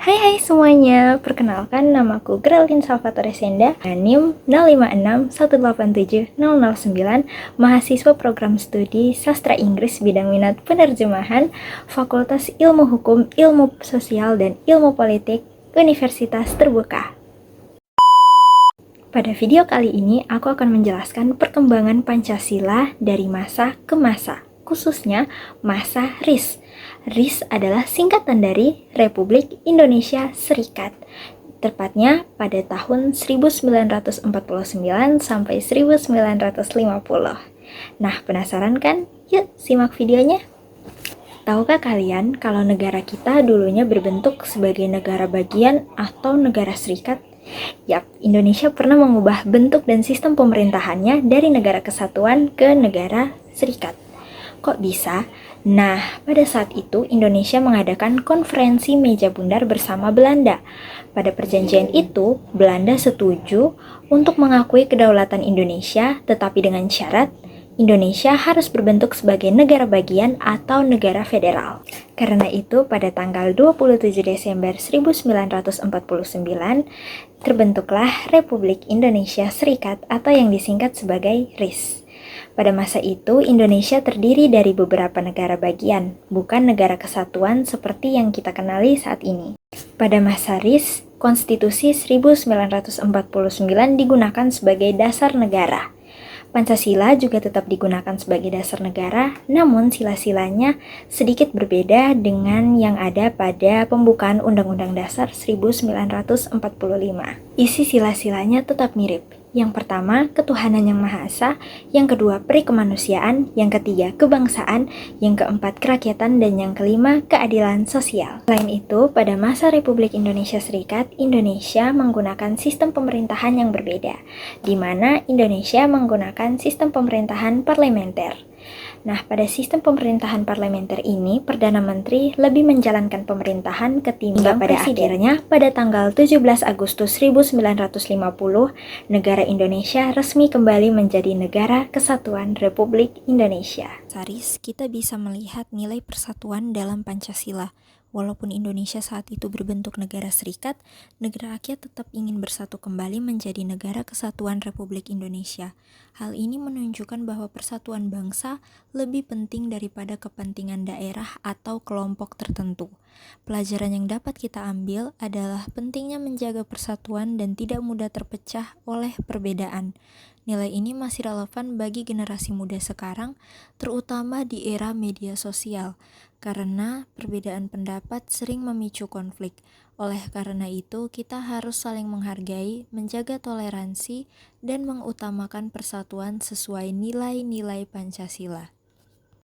Hai semuanya, perkenalkan namaku Geraldine Salvatore Senda, NIM 0561870009, mahasiswa program studi Sastra Inggris bidang minat penerjemahan, Fakultas Ilmu Hukum, Ilmu Sosial, dan Ilmu Politik, Universitas Terbuka. Pada video kali ini, aku akan menjelaskan perkembangan Pancasila dari masa ke masa, khususnya masa RIS. RIS adalah singkatan dari Republik Indonesia Serikat, tepatnya pada tahun 1949 sampai 1950. Nah, penasaran kan? Yuk, simak videonya. Tahukah kalian kalau negara kita dulunya berbentuk sebagai negara bagian atau negara serikat? Yap, Indonesia pernah mengubah bentuk dan sistem pemerintahannya dari negara kesatuan ke negara serikat. Kok bisa? Nah, pada saat itu Indonesia mengadakan konferensi meja bundar bersama Belanda. Pada perjanjian itu, Belanda setuju untuk mengakui kedaulatan Indonesia, tetapi dengan syarat Indonesia harus berbentuk sebagai negara bagian atau negara federal. Karena itu, pada tanggal 27 Desember 1949, terbentuklah Republik Indonesia Serikat atau yang disingkat sebagai RIS. Pada masa itu, Indonesia terdiri dari beberapa negara bagian, bukan negara kesatuan seperti yang kita kenali saat ini. Pada masa RIS, Konstitusi 1949 digunakan sebagai dasar negara. Pancasila juga tetap digunakan sebagai dasar negara, namun sila-silanya sedikit berbeda dengan yang ada pada pembukaan Undang-Undang Dasar 1945. Isi sila-silanya tetap mirip. Yang pertama, ketuhanan yang Maha Esa, yang kedua, peri kemanusiaan, yang ketiga, kebangsaan, yang keempat, kerakyatan, dan yang kelima, keadilan sosial. Selain itu, pada masa Republik Indonesia Serikat, Indonesia menggunakan sistem pemerintahan yang berbeda, di mana Indonesia menggunakan sistem pemerintahan parlementer. Nah, pada sistem pemerintahan parlementer ini, Perdana Menteri lebih menjalankan pemerintahan ketimbang pada akhirnya, pada tanggal 17 Agustus 1950, negara Indonesia resmi kembali menjadi Negara Kesatuan Republik Indonesia. Saris, kita bisa melihat nilai persatuan dalam Pancasila. Walaupun Indonesia saat itu berbentuk negara serikat, negara rakyat tetap ingin bersatu kembali menjadi Negara Kesatuan Republik Indonesia. Hal ini menunjukkan bahwa persatuan bangsa lebih penting daripada kepentingan daerah atau kelompok tertentu. Pelajaran yang dapat kita ambil adalah pentingnya menjaga persatuan dan tidak mudah terpecah oleh perbedaan. Nilai ini masih relevan bagi generasi muda sekarang, terutama di era media sosial, karena perbedaan pendapat sering memicu konflik. Oleh karena itu, kita harus saling menghargai, menjaga toleransi, dan mengutamakan persatuan sesuai nilai-nilai Pancasila.